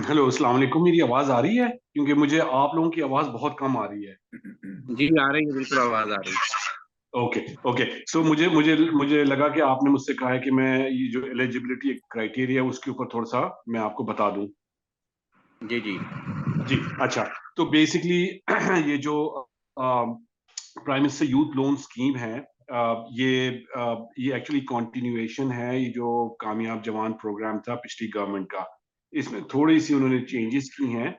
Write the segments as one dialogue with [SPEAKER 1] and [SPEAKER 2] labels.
[SPEAKER 1] Hello, अस्सलाम वालेकुम। मेरी आवाज़ आ रही है? क्योंकि मुझे आप लोगों की आवाज़ बहुत कम आ रही है।
[SPEAKER 2] जी, आ रही है, बिल्कुल आवाज़ आ रही है।
[SPEAKER 1] Okay, okay. सो मुझे मुझे मुझे लगा कि आपने मुझसे कहा है कि मैं ये जो एलिजिबिलिटी क्राइटेरिया है उसके ऊपर थोड़ा-सा मैं आपको बता दूँ।
[SPEAKER 2] जी, जी।
[SPEAKER 1] जी, अच्छा। तो बेसिकली ये जो uh, prime minister youth loan scheme है, ये एक्चुअली कंटिन्यूएशन है, ये जो कामयाब जवान प्रोग्राम था पिछली गवर्नमेंट का। इसमें थोड़ी-सी उन्होंने चेंजेस की हैं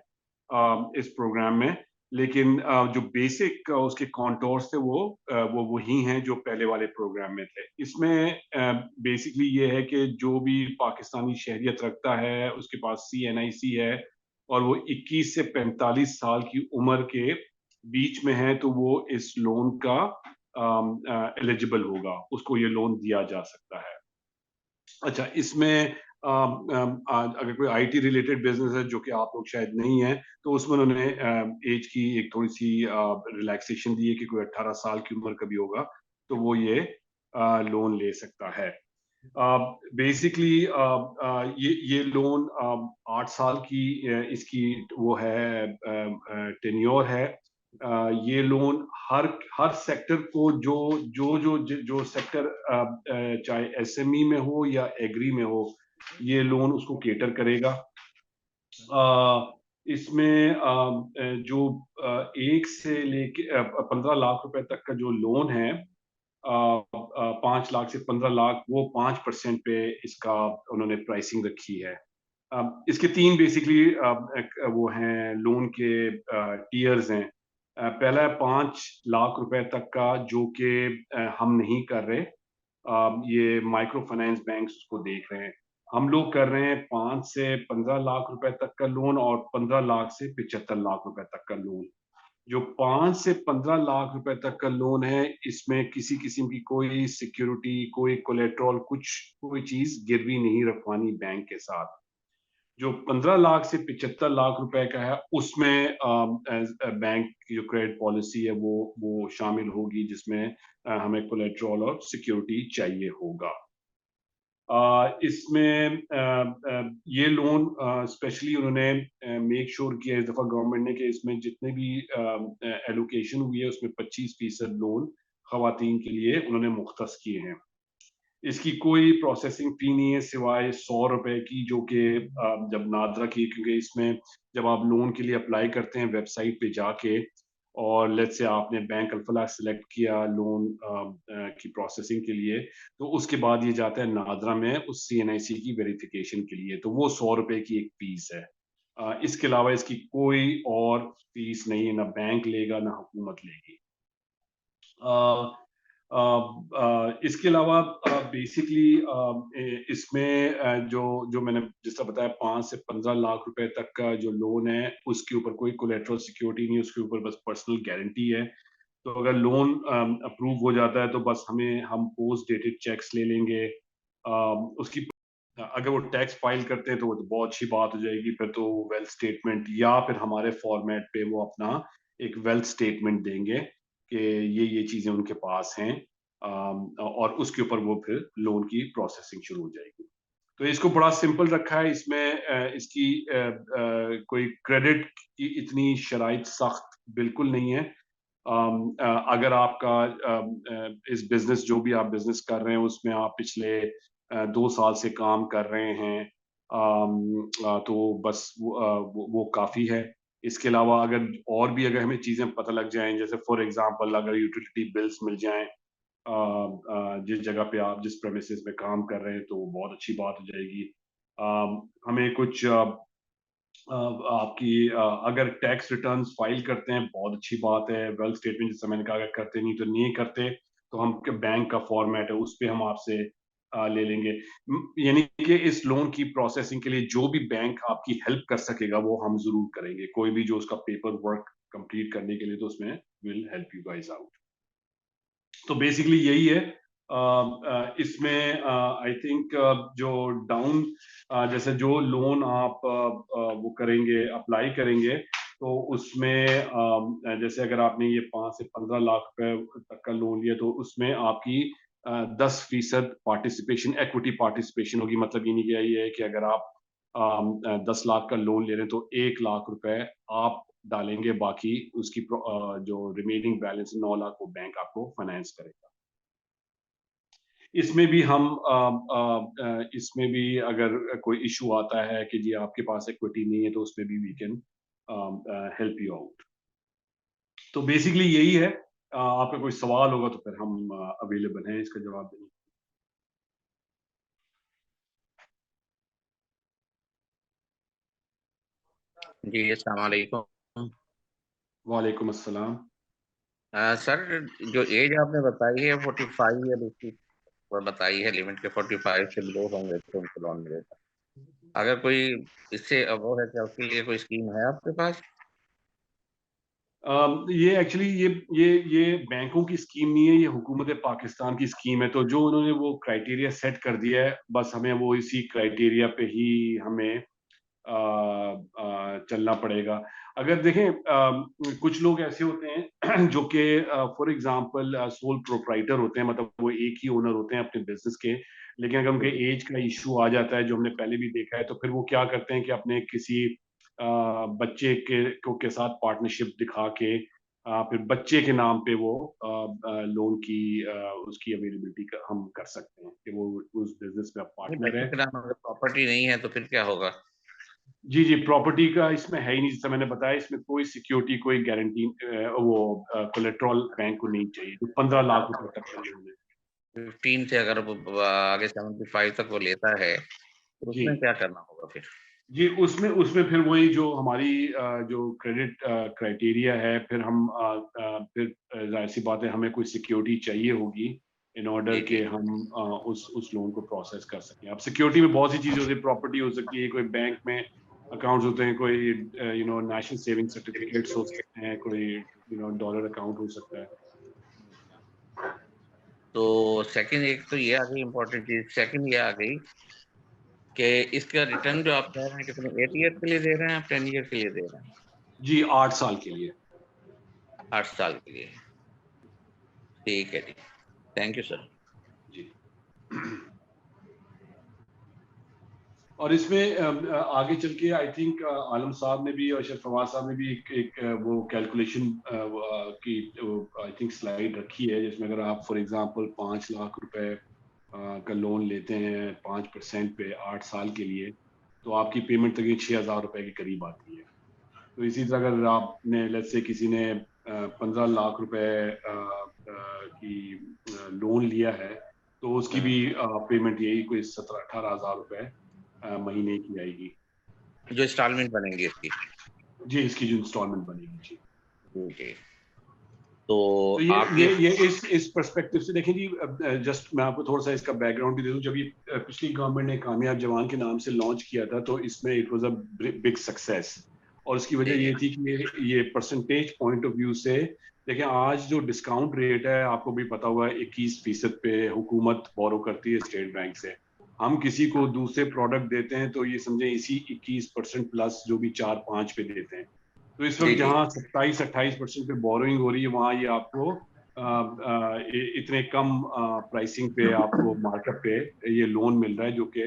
[SPEAKER 1] इस प्रोग्राम में, लेकिन जो बेसिक उसके कॉन्टोर्स थे वो वही हैं जो पहले वाले प्रोग्राम में थे। इसमें बेसिकली ये है कि जो भी पाकिस्तानी शहरियत रखता है, उसके पास सीएनआईसी है और वो 21 से 45 साल की उम्र के बीच में है, तो वो इस लोन का एलिजिबल होगा, उसको ये लोन दिया जा सकता है। अच्छा, इसमें अगर कोई आईटी रिलेटेड बिज़नेस है, जो कि आप लोग शायद नहीं है, तो उसमें उन्होंने ऐज की एक थोड़ी-सी रिलैक्सेशन दी है कि कोई 18 साल की उम्र का भी होगा, तो वो ये लोन ले सकता है। बेसिकली ये लोन 8 साल की इसकी वो है टेन्योर है। ये लोन हर हर सेक्टर को जो सेक्टर चाहे एसएमई में हो या एग्री में हो, ये लोन उसको केटर करेगा। इसमें जो 1 से लेके 15 लाख रुपए तक का जो लोन है, 5 लाख से 15 लाख, वो 5% पे इसका उन्होंने प्राइसिंग रखी है। इसके 3 बेसिकली वो हैं लोन के टियर्स हैं। पहला है 5 लाख रुपए तक का, जो कि हम नहीं कर रहे। ये माइक्रो फाइनेंस बैंक्स उसको देख रहे हैं। हम लोग कर रहे हैं 5 से 15 लाख रुपए तक का लोन और 15 लाख से 75 लाख रुपए तक का लोन। जो 5 से 15 लाख रुपए तक का लोन है, इसमें किसी किस्म की कोई सिक्योरिटी, कोई कोलेटरल, कुछ कोई चीज़ गिरवी नहीं रखवानी बैंक के साथ। जो 15 लाख से 75 लाख रुपए का है, उसमें बैंक की जो क्रेडिट पॉलिसी है वो शामिल होगी, जिसमें हमें कोलेटरल और सिक्योरिटी चाहिए होगा। इसमें ये लोन स्पेशली उन्होंने मेक श्योर किया इस दफ़ा गवर्नमेंट ने कि इसमें जितने भी एलोकेशन हुई है, उसमें 25% लोन खवातीन के लिए उन्होंने मुख्तस किए हैं। इसकी कोई प्रोसेसिंग फ़ी नहीं है सिवाय ₹100 की, जो कि जब नादरा की, क्योंकि इसमें जब आप लोन के लिए अप्लाई करते हैं वेबसाइट पे जाके, और लेट्स से आपने बैंक अल-फलाह सेलेक्ट किया लोन की प्रोसेसिंग के लिए, तो उसके बाद ये जाता है नादरा में उस सीएनआईसी की वेरिफिकेशन के लिए, तो वो ₹100 की एक फ़ीस है। इसके अलावा इसकी कोई और फ़ीस नहीं है, ना बैंक लेगा, ना हुकूमत लेगी। अ इसके अलावा बेसिकली इसमें जो जो मैंने जिस तरह बताया 5 से 15 लाख रुपए तक का जो लोन है, उसके ऊपर कोई कोलेटरल सिक्योरिटी नहीं है, उसके ऊपर बस पर्सनल गारंटी है। तो अगर लोन अप्रूव हो जाता है, तो बस हम पोस्ट डेटेड चेक्स ले लेंगे। उसकी अगर वो टैक्स फाइल करते हैं, तो वो तो बहुत अच्छी बात हो जाएगी, फिर तो वेल्थ स्टेटमेंट या फिर हमारे फॉर्मेट पे वो अपना एक वेल्थ स्टेटमेंट देंगे कि ये चीज़ें उनके पास हैं, और उसके ऊपर वो फिर लोन की प्रोसेसिंग शुरू हो जाएगी। तो इसको बड़ा सिंपल रखा है। इसमें इसकी कोई क्रेडिट की इतनी शराइत सख्त बिल्कुल नहीं है। अगर आपका इस बिज़नेस, जो भी आप बिज़नेस कर रहे हैं, उसमें आप पिछले 2 साल से काम कर रहे हैं, तो बस वो काफ़ी है। इसके अलावा अगर हमें चीज़ें पता लग जाएँ, जैसे फॉर एग्ज़ाम्पल अगर यूटिलिटी बिल्स मिल जाएँ जिस जगह पे आप जिस प्रेमिसेस में काम कर रहे हैं, तो वो बहुत अच्छी बात हो जाएगी। हमें कुछ आपकी अगर टैक्स रिटर्न्स फाइल करते हैं, बहुत अच्छी बात है। वेल्थ स्टेटमेंट जैसे मैंने कहा, अगर करते नहीं तो नहीं करते, तो हम बैंक का फॉर्मेट है, उस पे हम आपसे ले लेंगे। यानी कि इस लोन की प्रोसेसिंग के लिए जो भी बैंक आपकी हेल्प कर सकेगा, वो हम ज़रूर करेंगे। कोई भी जो उसका पेपर वर्क कंप्लीट करने के लिए, तो उसमें will help you guys out. तो बेसिकली यही है। इसमें आई थिंक जो डाउन जैसे जो लोन आप वो करेंगे, अप्लाई करेंगे, तो उसमें जैसे अगर आपने ये 5 से 15 लाख रुपए तक का लोन लिया, तो उसमें आपकी 10% पार्टिसिपेशन, इक्विटी पार्टिसिपेशन होगी। मतलब ये नहीं कि ये है कि अगर आप 10 लाख का लोन ले रहे हैं तो 1 लाख रुपए आप डालेंगे, बाकी उसकी जो रिमेनिंग बैलेंस 9 लाख वो बैंक आपको फाइनेंस करेगा। इसमें भी हम इसमें भी अगर कोई इशू आता है कि जी आपके पास इक्विटी नहीं है, तो उसमें भी we can help you out. तो बेसिकली यही है। आपका कोई सवाल होगा तो फिर हम अवेलेबल हैं इसका जवाब देने।
[SPEAKER 2] जी, अस्सलाम वालेकुम।
[SPEAKER 1] वालेकुम अस्सलाम।
[SPEAKER 2] सर, जो एज आपने बताई है 45 या उसकी बताई है लिमिट के 45 से बिलो होंगे तो उनको लोन मिलेगा। अगर कोई इससे अबव है, क्या उसके लिए कोई स्कीम है आपके पास?
[SPEAKER 1] ये एक्चुअली ये बैंकों की स्कीम नहीं है, ये हुकूमत पाकिस्तान की स्कीम है। तो जो उन्होंने वो क्राइटेरिया सेट कर दिया है, बस हमें वो इसी क्राइटेरिया पे ही हमें चलना पड़ेगा। अगर देखें, कुछ लोग ऐसे होते हैं जो कि फॉर एग्जांपल सोल प्रोप्राइटर होते हैं, मतलब वो एक ही ओनर होते हैं अपने बिजनेस के, लेकिन अगर उनके एज का इशू आ जाता है, जो हमने पहले भी देखा है, तो फिर वो क्या करते हैं कि अपने किसी बच्चे के साथ पार्टनरशिप दिखा के फिर बच्चे के नाम पे वो लोन की उसकी अवेलेबिलिटी हम कर सकते हैं कि वो उस बिजनेस में
[SPEAKER 2] नहीं,
[SPEAKER 1] पार्टनर
[SPEAKER 2] बच्चे
[SPEAKER 1] है।
[SPEAKER 2] के नाम अगर प्रॉपर्टी नहीं है तो फिर क्या होगा?
[SPEAKER 1] जी, जी, प्रॉपर्टी का इसमें है ही नहीं, जैसा मैंने बताया, इसमें कोई सिक्योरिटी, कोई गारंटी वो कोलेटरल बैंक को नहीं चाहिए, जो 15 लाख रुपए तक का लोन है।
[SPEAKER 2] 15 से अगर वो आगे 75 तक वो लेता है तो
[SPEAKER 1] जी,
[SPEAKER 2] उसमें क्या करना होगा फिर?
[SPEAKER 1] जी, उसमें उसमें फिर वही जो हमारी जो क्रेडिट क्राइटेरिया है, फिर हम फिर ज़ाहिर-सी बात है, हमें कोई सिक्योरिटी चाहिए होगी इन ऑर्डर
[SPEAKER 2] जी,
[SPEAKER 1] के
[SPEAKER 2] जी।
[SPEAKER 1] हम उस लोन को प्रोसेस कर सकें। अब सिक्योरिटी में बहुत सी चीज़ें होती हैं, प्रॉपर्टी हो सकती है, कोई बैंक में अकाउंट्स होते हैं, कोई नेशनल सेविंग सर्टिफिकेट्स हो सकते हैं, कोई डॉलर अकाउंट हो सकता है।
[SPEAKER 2] तो सेकंड एक तो ये आ गई इम्पोर्टेंट चीज़, सेकंड ये आ गई कि इसका रिटर्न जो आप कह रहे हैं कितने 8 ईयर के लिए दे रहे हैं, आप 10 ईयर के लिए दे रहे हैं?
[SPEAKER 1] जी, 8 साल के लिए।
[SPEAKER 2] 8 साल के लिए। ठीक है जी। Thank you sir.
[SPEAKER 1] जी। और इसमें आगे चल के आई थिंक आलम साहब ने भी और शायद फवाद साहब ने भी एक वो कैलकुलेशन की आई थिंक स्लाइड रखी है, जिसमें अगर आप फॉर एग्जांपल 5 लाख रुपए का लोन लेते हैं 5% पे 8 साल के लिए, तो आपकी पेमेंट तकरीबन 6,000 रुपए के करीब आती है। तो इसी तरह अगर आपने लेट्स से किसी ने 15 लाख रुपए की लोन लिया है, तो उसकी भी पेमेंट यही कोई 17-18 हज़ार रुपए महीने की आएगी।
[SPEAKER 2] जो इंस्टॉलमेंट बनेंगी इसकी।
[SPEAKER 1] जी, इसकी जो इंस्टॉलमेंट बनेगी जी।
[SPEAKER 2] जी, जी। तो
[SPEAKER 1] तो ये
[SPEAKER 2] आपकी
[SPEAKER 1] ये ये इस पर्सपेक्टिव से देखें जी, जस्ट मैं आपको थोड़ा सा इसका बैकग्राउंड भी दे दूं। जब ये पिछली गवर्नमेंट ने कामयाब जवान के नाम से लॉन्च किया था, तो इसमें it was a big success, और उसकी
[SPEAKER 2] जी,
[SPEAKER 1] वजह
[SPEAKER 2] जी।
[SPEAKER 1] ये थी कि ये परसेंटेज पॉइंट ऑफ व्यू से देखें, आज जो डिस्काउंट रेट है आपको भी पता हुआ है, 21% पे हुकूमत बोरो करती है स्टेट बैंक से। हम किसी को दूसरे प्रोडक्ट देते हैं तो ये समझे इसी 21% प्लस जो भी 4-5 पे देते हैं। तो इस
[SPEAKER 2] जी,
[SPEAKER 1] वक्त
[SPEAKER 2] जी।
[SPEAKER 1] जहाँ 27-28% पे बोरोइंग हो रही है, वहाँ ये आपको इतने कम प्राइसिंग पे आपको मार्कअप पे ये लोन मिल रहा है, जो कि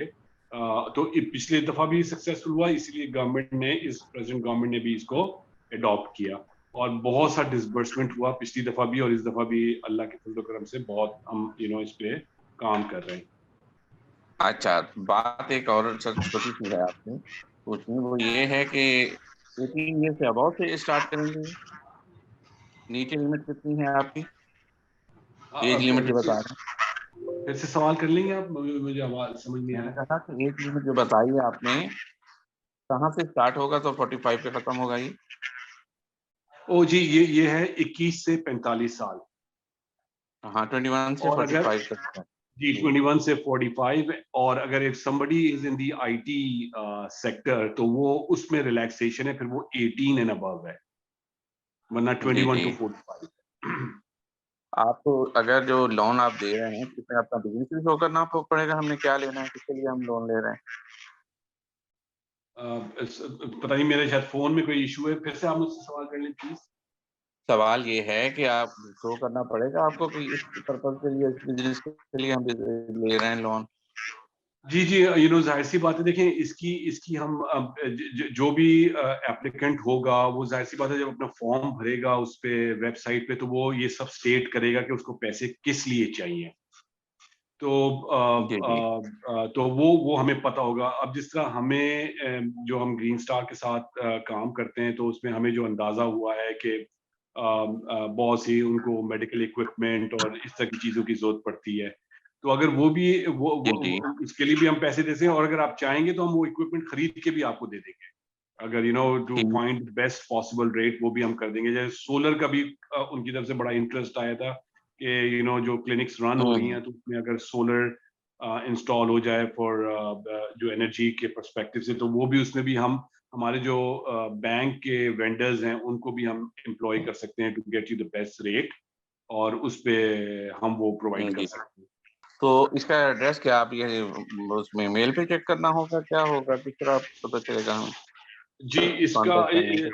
[SPEAKER 1] तो पिछले दफा भी सक्सेसफुल हुआ, इसलिए गवर्नमेंट ने इस प्रेजेंट गवर्नमेंट ने भी इसको अडॉप्ट किया, और बहुत सा डिसबर्समेंट हुआ पिछली दफा भी, और इस दफा भी अल्लाह के फजल करम से बहुत हम इस पे काम कर रहे हैं।
[SPEAKER 2] अच्छा, बात एक और सर छोटी-सी है आपसे पूछनी, वो ये है कि 18 ईयर से अबव से स्टार्ट करेंगे? नीचे लिमिट कितनी है आपकी? एज लिमिट जो बता रहे हैं?
[SPEAKER 1] फिर से सवाल कर लेंगे आप, मुझे आवाज समझ नहीं
[SPEAKER 2] मैंने
[SPEAKER 1] आया।
[SPEAKER 2] कहा कि एज लिमिट जो बताई है आपने, कहाँ से स्टार्ट होगा तो 45 पे खत्म होगा ये?
[SPEAKER 1] ओ जी, ये है 21 से 45 साल।
[SPEAKER 2] हाँ, 21 से
[SPEAKER 1] और अगर
[SPEAKER 2] 45 तक है।
[SPEAKER 1] जी,
[SPEAKER 2] जी।
[SPEAKER 1] 21 से 45, और अगर if somebody is in the IT sector, तो वो उसमें रिलैक्सेशन है, फिर वो 18 एंड अबव है, वरना
[SPEAKER 2] जी,
[SPEAKER 1] 21
[SPEAKER 2] जी।
[SPEAKER 1] टू 45।
[SPEAKER 2] आपको अगर जो लोन आप दे रहे हैं, इसमें अपना बिज़नेस भी शो करना पड़ेगा, हमने क्या लेना है, किसके लिए हम लोन ले रहे हैं?
[SPEAKER 1] पता नहीं, मेरे शायद फोन में कोई इशू है, फिर से आप मुझसे सवाल कर लें प्लीज।
[SPEAKER 2] सवाल ये है कि आप शो करना पड़ेगा आपको कि इस पर्पज़ के लिए, इस बिज़नेस के लिए हम ले रहे हैं लोन।
[SPEAKER 1] जी, ज़ाहिर-सी बात है, देखें इसकी इसकी हम जो भी एप्लीकेंट होगा, वो ज़ाहिर-सी बात है जब अपना फॉर्म भरेगा उस पे वेबसाइट पे, तो वो ये सब स्टेट करेगा कि उसको पैसे किस लिए चाहिए। तो
[SPEAKER 2] जी, जी।
[SPEAKER 1] तो वो हमें पता होगा। अब जिस तरह हमें जो हम ग्रीन स्टार के साथ काम करते हैं, तो उसमें हमें जो अंदाज़ा हुआ है कि बहुत सी उनको मेडिकल इक्विपमेंट और इस तरह की चीज़ों की ज़रूरत पड़ती है। तो अगर वो भी
[SPEAKER 2] जी, जी।
[SPEAKER 1] वो उसके लिए भी हम पैसे देते हैं, और अगर आप चाहेंगे तो हम वो इक्विपमेंट खरीद के भी आपको दे देंगे। अगर टू
[SPEAKER 2] ठीक।
[SPEAKER 1] फाइंड बेस्ट पॉसिबल रेट, वो भी हम कर देंगे। जैसे सोलर का भी उनकी तरफ से बड़ा इंटरेस्ट आया था कि जो क्लिनिक्स रन हो रही
[SPEAKER 2] हुँ,
[SPEAKER 1] हैं, तो उसमें अगर सोलर इंस्टॉल हो जाए फॉर जो एनर्जी के पर्सपेक्टिव से, तो वो भी उसमें भी हम हमारे जो बैंक के वेंडर्स हैं, उनको भी हम एम्प्लॉय कर सकते हैं to get you the best rate, और उस पे हम वो प्रोवाइड कर
[SPEAKER 2] जी।
[SPEAKER 1] सकते हैं।
[SPEAKER 2] तो इसका एड्रेस क्या आप ये उसमें मेल पे चेक करना होगा, क्या होगा? किस तरह पता चलेगा हमें
[SPEAKER 1] जी, इसका
[SPEAKER 2] कॉन्टैक्ट करने का?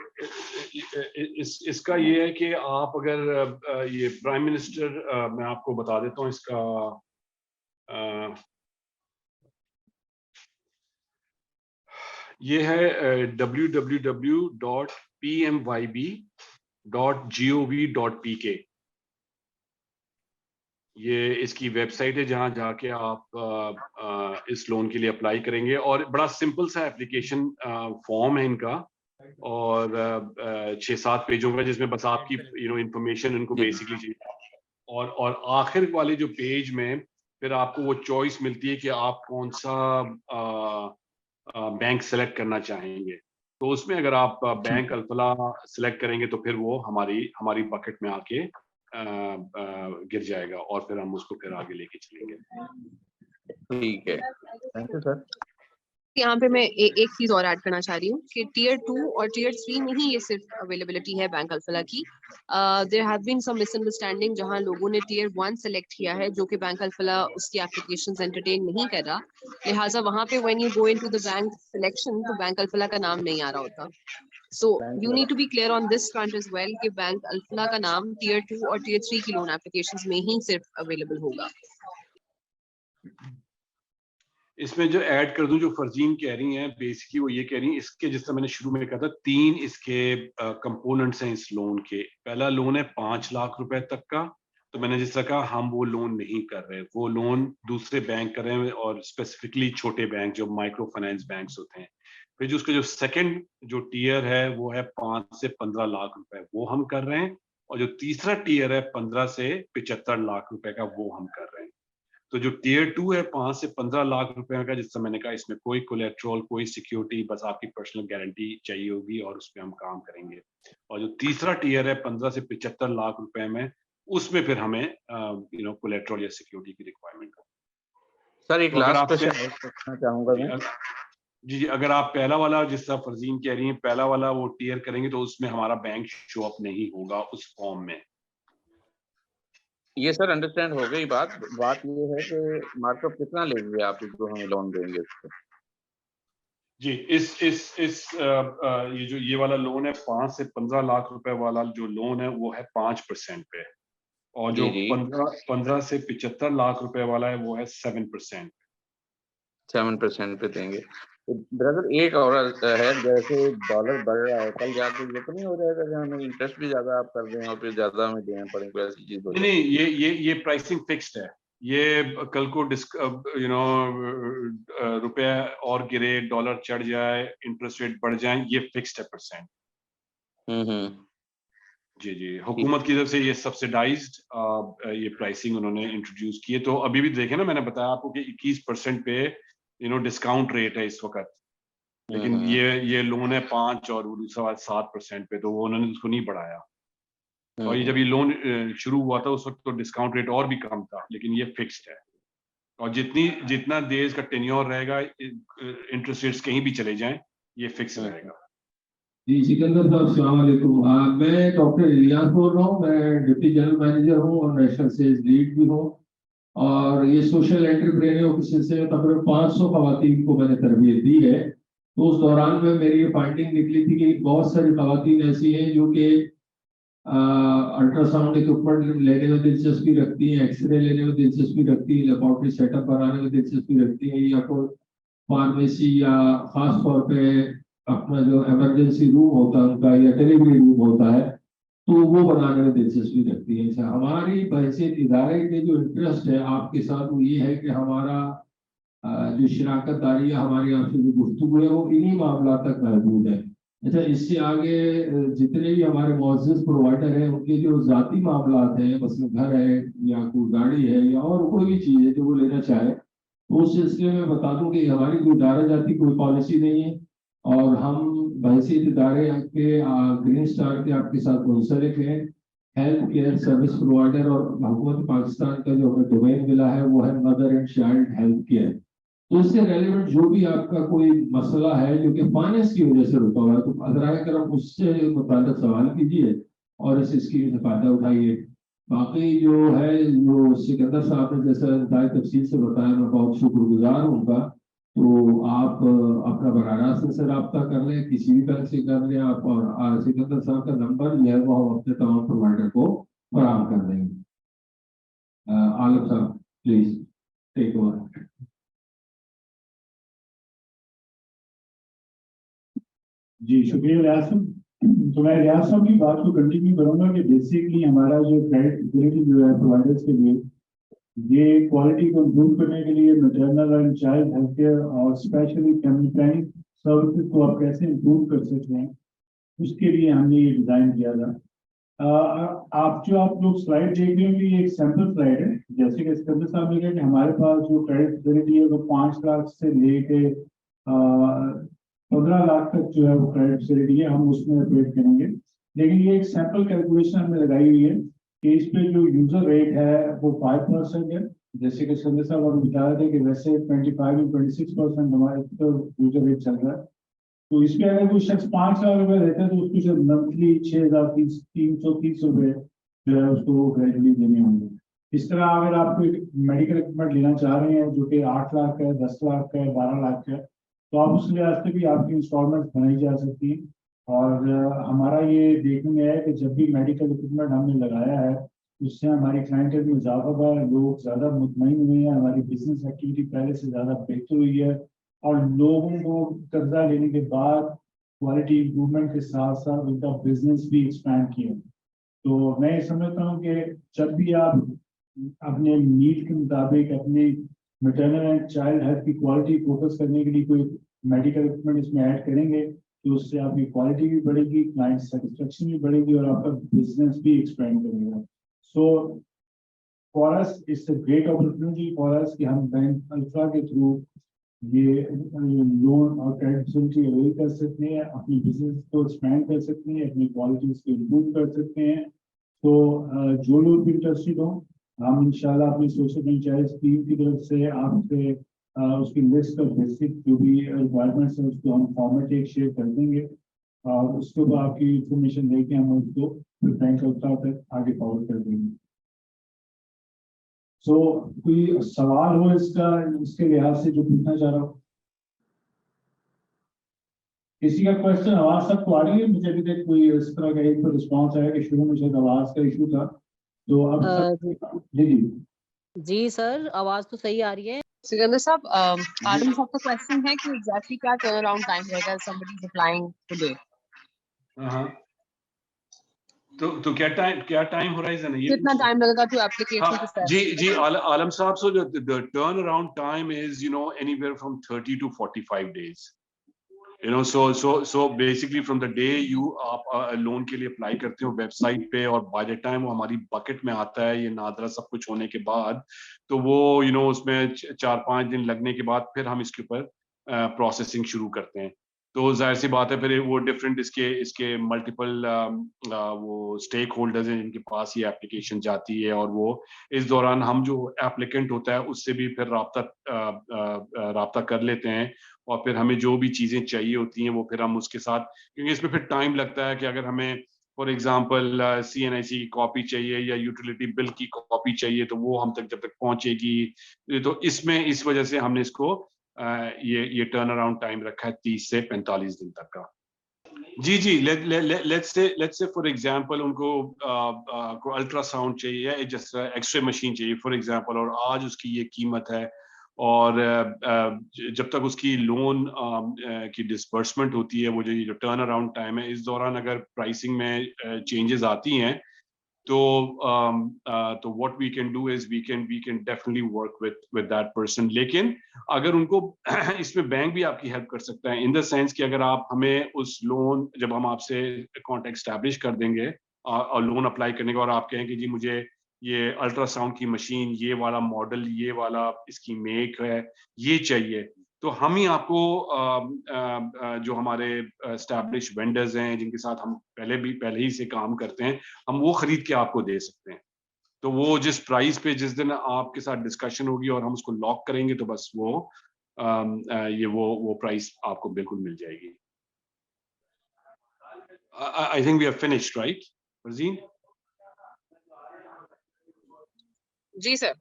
[SPEAKER 1] इसका ये है कि आप अगर ये प्राइम मिनिस्टर, मैं आपको बता देता हूँ इसका अ, ये है www.pmyb.gov.pk। ये इसकी वेबसाइट है, जहाँ जाके आप इस लोन के लिए अप्लाई करेंगे, और बड़ा सिंपल सा एप्लीकेशन फॉर्म है इनका, और 6-7 पेजों का, जिसमें बस आपकी इंफॉर्मेशन इनको
[SPEAKER 2] जी,
[SPEAKER 1] बेसिकली चाहिए। और आखिर वाले जो पेज में फिर आपको वो चॉइस मिलती है कि आप कौन सा बैंक सेलेक्ट करना चाहेंगे। तो उसमें अगर आप
[SPEAKER 2] ठीक
[SPEAKER 1] बैंक
[SPEAKER 2] है,
[SPEAKER 1] अल्फला सेलेक्ट करेंगे, तो फिर वो हमारी हमारी बकेट में आके गिर जाएगा, और फिर हम उसको फिर आगे लेके चलेंगे।
[SPEAKER 2] ठीक है। Thank you sir.
[SPEAKER 3] यहाँ पे मैं एक चीज और ऐड करना चाह रही हूँ कि टीयर 2 और टीयर 3 में ही ये सिर्फ अवेलेबिलिटी है बैंक अल्फला की। There have been some misunderstanding जहाँ लोगों ने टीयर 1 सेलेक्ट किया है, जो कि बैंक अल्फला उसकी एप्लीकेशंस एंटरटेन नहीं कर रहा। लिहाजा वहां पे when you go into the bank selection, तो बैंक अल्फला का नाम नहीं आ रहा होता। So
[SPEAKER 2] thank
[SPEAKER 3] you
[SPEAKER 2] you.
[SPEAKER 3] Need to be clear on this front as well कि बैंक अल्फला का नाम टीयर 2 और टीयर 3 की लोन एप्लीकेशंस में ही सिर्फ अवेलेबल होगा।
[SPEAKER 1] इसमें जो ऐड कर दूं, जो फरजीन कह रही हैं, बेसिकली वो ये कह रही हैं, इसके जिस तरह मैंने शुरू में कहा था, 3 इसके कंपोनेंट्स हैं इस लोन के। पहला लोन है 5 लाख रुपए तक का। तो मैंने जिस तरह कहा, हम वो लोन नहीं कर रहे, वो लोन दूसरे बैंक कर रहे हैं, और स्पेसिफिकली छोटे बैंक जो माइक्रो फाइनेंस बैंक्स होते हैं। फिर जो उसका जो सेकंड जो टीयर है, वो है 5 से 15 लाख रुपए, वो हम कर रहे हैं। और जो तीसरा टीयर है 15 से 75 लाख रुपए का, वो हम कर रहे हैं। तो जो टीयर 2 है 5 से 15 लाख रुपए का, जिससे मैंने कहा, इसमें कोई कोलेट्रल, कोई सिक्योरिटी, बस आपकी पर्सनल गारंटी चाहिए होगी, और उस पे हम काम करेंगे। और जो तीसरा टीयर है 15 से 75 लाख रुपए में, उसमें फिर हमें कोलेट्रल या सिक्योरिटी की रिक्वायरमेंट है।
[SPEAKER 2] सर एक
[SPEAKER 1] तो अगर
[SPEAKER 2] लास्ट
[SPEAKER 1] आप
[SPEAKER 2] क्वेश्चन और पूछना चाहूँगा
[SPEAKER 1] जी
[SPEAKER 2] मैं।
[SPEAKER 1] जी, अगर आप पहला वाला, जिस तरह फरजीन कह रही हैं, पहला वाला वो टीयर करेंगे, तो उसमें हमारा बैंक शो अप नहीं होगा उस फॉर्म में।
[SPEAKER 2] ये सर अंडरस्टैंड हो गई बात। बात ये है कि मार्कअप कितना लेंगे आप जो हमें लोन देंगे इस पे?
[SPEAKER 1] जी, ये वाला लोन है 5 से 15 लाख रुपए वाला जो लोन है, वो है 5% पे। और जो
[SPEAKER 2] जी, जी।
[SPEAKER 1] 15 से 75 लाख रुपए वाला है, वो है 7%।
[SPEAKER 2] 7% पे देंगे। तो ब्रदर एक और है, जैसे डॉलर बढ़ रहा है, कल जाके ये तो नहीं हो जाएगा कि हमें इंटरेस्ट भी ज़्यादा आप कर दें और फिर ज़्यादा हमें देना पड़े, कोई ऐसी चीज़ हो
[SPEAKER 1] नहीं,
[SPEAKER 2] जाए?
[SPEAKER 1] नहीं, ये प्राइसिंग फिक्स्ड है। ये कल को रुपया और गिरे, डॉलर चढ़ जाए, इंटरेस्ट रेट बढ़ जाए, ये फिक्स्ड है परसेंट।
[SPEAKER 2] हुँ, हुँ।
[SPEAKER 1] जी, जी।
[SPEAKER 2] ठीक।
[SPEAKER 1] हुकूमत की तरफ से ये सब्सिडाइज्ड ये प्राइसिंग उन्होंने इंट्रोड्यूस की है। तो अभी भी देखें ना, मैंने बताया आपको कि 21% पे डिस्काउंट रेट है इस वक़्त।
[SPEAKER 2] हुँ,
[SPEAKER 1] लेकिन
[SPEAKER 2] हुँ।
[SPEAKER 1] ये लोन है 5, और वो दूसरा वाला 7% पे, तो वो उन्होंने उसको नहीं बढ़ाया।
[SPEAKER 2] हुँ,
[SPEAKER 1] और ये
[SPEAKER 2] हुँ।
[SPEAKER 1] जब ये लोन शुरू हुआ था, उस वक़्त तो डिस्काउंट रेट और भी कम था, लेकिन ये फिक्स्ड है। और जितना देर इसका टेन्योर रहेगा, इंटरेस्ट रेट्स कहीं भी चले जाएँ, ये फिक्स
[SPEAKER 2] हुँ, हुँ।
[SPEAKER 1] रहेगा।
[SPEAKER 4] जी सिकंदर साहब, अस्सलाम वालेकुम। मैं डॉक्टर इलियास बोल रहा हूँ। मैं डिप्टी जनरल मैनेजर हूँ और नेशनल सेल्स लीड भी हूँ। और ये सोशल एंटरप्रेन्योर के सिलसिले में तकरीबन 500 खवातीन को मैंने तरबियत दी है। तो उस दौरान में मेरी ये फाइंडिंग निकली थी कि बहुत सारी खवातीन ऐसी हैं जो कि अल्ट्रासाउंड इक्विपमेंट लेने में दिलचस्पी रखती हैं, एक्सरे लेने में दिलचस्पी रखती हैं, लेबोरेटरी सेटअप बनाने में दिलचस्पी रखती हैं, या कोई फार्मेसी या खास तौर पे अपना जो इमरजेंसी रूम होता है उनका या डिलीवरी रूम होता है तो वो बनाने में दिलचस्पी रखती है। अच्छा, हमारी हैसियत इदारे के जो इंटरेस्ट है आपके साथ वो ये है कि हमारा जो शराकतदारी है, हमारी आपसे जो गुफ्तगू है वो इन्हीं मामला तक महदूद है। अच्छा, इससे आगे जितने भी हमारे मुअज़्ज़ज़ प्रोवाइडर हैं उनके जो ज़ाती मामलात हैं, मसलन घर है या कोई गाड़ी है या और कोई भी चीज़ है जो वो लेना चाहे, तो उस सिलसिले में बता दूं कि हमारी कोई दायरा जाती कोई पॉलिसी नहीं है और हम हैसियत इदारे के ग्रीन स्टार के आपके साथ मुंसलिक हैं। हेल्थ केयर सर्विस प्रोवाइडर और हुकूमत पाकिस्तान का जो हमें डोमेन मिला है वो है mother and child health care. तो इससे रेलिवेंट जो भी आपका कोई मसला है जो कि फाइनेंस की वजह से रुका हुआ है तो अज़राए करम उससे मुताल्लिक सवाल कीजिए और इस स्कीम से फायदा उठाइए। बाकी जो है जो सिकंदर साहब ने जैसा इंतहाई तफसील से बताया, मैं बहुत शुक्रगुजार हूँ उनका। तो आप अपना बराह रास्त से रब्ता कर लें, किसी भी बैंक से कर लें आप, और सिकंदर साहब का नंबर जो है वो हम अपने तमाम प्रोवाइडर को फराहम कर देंगे। आलम साहब प्लीज टेक ओवर।
[SPEAKER 5] जी शुक्रिया रियाज साहब। तो मैं रियाज साहब की बात को कंटिन्यू करूंगा कि बेसिकली हमारा जो क्रेडिट फैसिलिटी जो है प्रोवाइडर्स के लिए, ये क्वालिटी को इम्प्रूव करने के लिए maternal and child health care और स्पेशली फैमिली प्लानिंग सर्विसेज को आप कैसे इम्प्रूव कर सकते हैं, उसके लिए हमने ये डिज़ाइन किया था। आप लोग स्लाइड देख रहे होंगे, ये एक सैम्पल स्लाइड है। जैसे कि सिकंदर साहब ने कहा कि हमारे पास जो क्रेडिट फैसिलिटी है वो 5 लाख से लेके 15 लाख तक जो है वो क्रेडिट फैसिलिटी है, हम उसमें ऑपरेट करेंगे। लेकिन ये एक सैंपल कैलकुलेशन हमने लगाई हुई है कि इस पे जो यूजर रेट है वो 5% है। जैसे कि संजय साहब अभी बता रहे थे कि वैसे 25 या 26% हमारे तो यूजर रेट चल रहा है। तो इसमें अगर कोई शख्स 5 लाख रुपए देता है तो उसको सिर्फ मंथली 6,330 रुपए जो है उसको ग्रेजुअली देने होंगे। इस तरह अगर आप कोई मेडिकल इक्विपमेंट लेना चाह रहे हैं जो कि 8 लाख का है, 10 लाख का है, 12 लाख का है, तो आप उस लिहाज से भी आपकी इंस्टॉलमेंट बनाई जा सकती है। और हमारा ये देखने में है कि जब भी मेडिकल इक्विपमेंट हमने लगाया है उससे हमारी क्लाइंटेल में इजाफा हुआ है, लोग ज़्यादा मुतमईन हुए हैं, हमारी बिजनेस एक्टिविटी पहले से ज़्यादा बेहतर हुई है और लोगों को कर्जा लेने के बाद क्वालिटी इंप्रूवमेंट के साथ साथ उनका बिजनेस भी एक्सपैंड किया। तो मैं समझता हूँ कि जब भी आप अपने नीड के मुताबिक अपनी मैटरनल एंड चाइल्ड हेल्थ की क्वालिटी फोकस करने के लिए कोई मेडिकल इक्विपमेंट इसमें ऐड करेंगे तो उससे आपकी क्वालिटी भी बढ़ेगी, क्लाइंट सेटिस्फेक्शन भी बढ़ेगी और आपका बिजनेस भी एक्सपेंड करेगा। So for us it's a great opportunity for us कि हम बैंक अल्फा के थ्रू ये लोन और क्रेडिट फैसिलिटी अवेल कर सकते हैं, अपनी बिजनेस को एक्सपेंड कर सकते हैं, अपनी क्वालिटीज को इम्प्रूव कर सकते हैं। तो जो लोग भी इंटरेस्टेड हो, हम इंशाल्लाह अपनी सोशल पंचायत टीम की तरफ से आपसे उसकी लिस्ट ऑफ बेसिक जो भी रिक्वायरमेंट्स है उसको हम फॉर्मेट एक शेयर कर देंगे और उसके बाद आपकी इंफॉर्मेशन लेके हम उसको बैंक तक आगे फॉरवर्ड कर देंगे। सो कोई सवाल हो इसके लिहाज से जो पूछना चाह रहा हूँ, किसी का क्वेश्चन? आवाज सबको आ रही है? मुझे अभी तक कोई इस तरह का एक रिस्पॉन्स आया कि शुरू में शायद आवाज का इशू था, तो अब
[SPEAKER 6] जी सर आवाज तो सही आ रही है।
[SPEAKER 3] सिकंदर साहब, आदम साहब का क्वेश्चन है कि एग्जैक्टली क्या टर्न अराउंड टाइम रहेगा somebody is applying today?
[SPEAKER 1] हाँ, तो क्या टाइम होराइजन है ये?
[SPEAKER 3] कितना टाइम लगेगा टू एप्लीकेशन टू स्टार्ट?
[SPEAKER 1] जी आलम साहब, so the turn around time is anywhere from 30 to 45 days. So basically from the day आप लोन के लिए अप्लाई करते हो वेबसाइट पे और बाय द टाइम वो हमारी बकेट में आता है, ये नादरा सब कुछ होने के बाद, तो वो उसमें 4-5 दिन लगने के बाद फिर हम इसके ऊपर प्रोसेसिंग शुरू करते हैं। तो जाहिर सी बात है फिर वो डिफरेंट इसके मल्टीपल वो स्टेक होल्डर्स हैं जिनके पास ये एप्लीकेशन जाती है और वो इस दौरान हम जो एप्लीकेंट होता है उससे भी फिर राब्ता कर लेते हैं और फिर हमें जो भी चीज़ें चाहिए होती हैं वो फिर हम उसके साथ, क्योंकि इसमें फिर टाइम लगता है कि अगर हमें फॉर एग्जांपल CNIC की कॉपी चाहिए या यूटिलिटी बिल की कॉपी चाहिए तो वो हम तक जब तक पहुंचेगी, तो इसमें इस वजह से हमने इसको ये टर्न अराउंड टाइम रखा है 30 से 45 दिन तक का। जी लेट्स से फॉर एग्जांपल उनको को अल्ट्रासाउंड चाहिए या जैसे एक्सरे मशीन चाहिए फॉर एग्जांपल, और आज उसकी ये कीमत है, और जब तक उसकी लोन की डिसबर्समेंट होती है, वो जो टर्न अराउंड टाइम है, इस दौरान अगर प्राइसिंग में चेंजेस आती हैं, तो what we can do is we can definitely work with that person. लेकिन अगर उनको इसमें बैंक भी आपकी हेल्प कर सकता है, इन द सेंस कि अगर आप हमें उस लोन, जब हम आपसे कॉन्टैक्ट स्टैब्लिश कर देंगे और लोन अप्लाई करने का, और आप कहें कि जी मुझे ये अल्ट्रासाउंड की मशीन, ये वाला मॉडल, ये वाला इसकी मेक है, ये चाहिए, तो हम ही आपको जो हमारे एस्टैब्लिश वेंडर्स हैं जिनके साथ हम पहले ही से काम करते हैं, हम वो खरीद के आपको दे सकते हैं। तो वो जिस प्राइस पे जिस दिन आपके साथ डिस्कशन होगी और हम उसको लॉक करेंगे, तो बस वो प्राइस आपको बिल्कुल मिल जाएगी। I think we have finished, right Farzeen?
[SPEAKER 3] जी सर।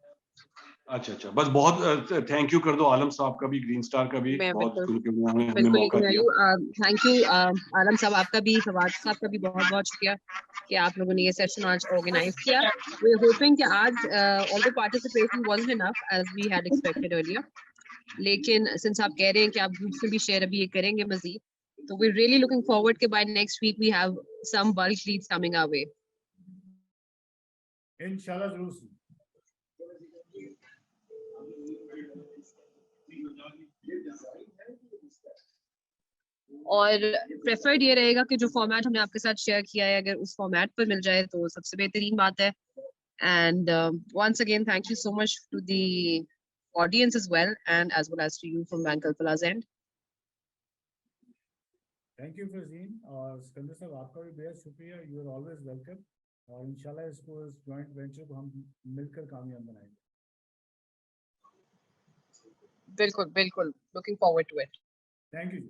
[SPEAKER 1] अच्छा, बस बहुत थैंक यू कर दो आलम साहब का भी, ग्रीन स्टार का भी, बहुत हमें
[SPEAKER 3] बिल्कुल
[SPEAKER 1] मौका दिया।
[SPEAKER 3] थैंक यू आलम साहब, आपका भी, फवाद साहब का भी बहुत बहुत शुक्रिया कि आप लोगों ने ये सेशन आज ऑर्गेनाइज किया। वी आर होपिंग कि आज although participation wasn't enough as we had expected earlier, लेकिन सिंस आप कह रहे हैं कि आप ग्रुप्स में भी शेयर अभी ये करेंगे मजीद, तो वी रियली लुकिंग फॉरवर्ड कि by next week we have some bulk leads coming our way.
[SPEAKER 5] इंशाल्लाह जरूर।
[SPEAKER 3] और प्रेफर्ड ये रहेगा कि जो फॉर्मेट हमने आपके साथ शेयर किया है, अगर उस फॉर्मेट पर मिल जाए तो सबसे बेहतरीन बात है। And once again thank you so much to the audience as well as to you from Bank Alfala's end.
[SPEAKER 5] Thank you Farzeen, और सिकंदर साहब आपका भी बेहद शुक्रिया। यू आर ऑलवेज वेलकम, और इंशाल्लाह इस जॉइंट वेंचर को हम मिलकर कामयाब बनाएंगे।
[SPEAKER 3] बिल्कुल looking forward to it.
[SPEAKER 5] Thank you.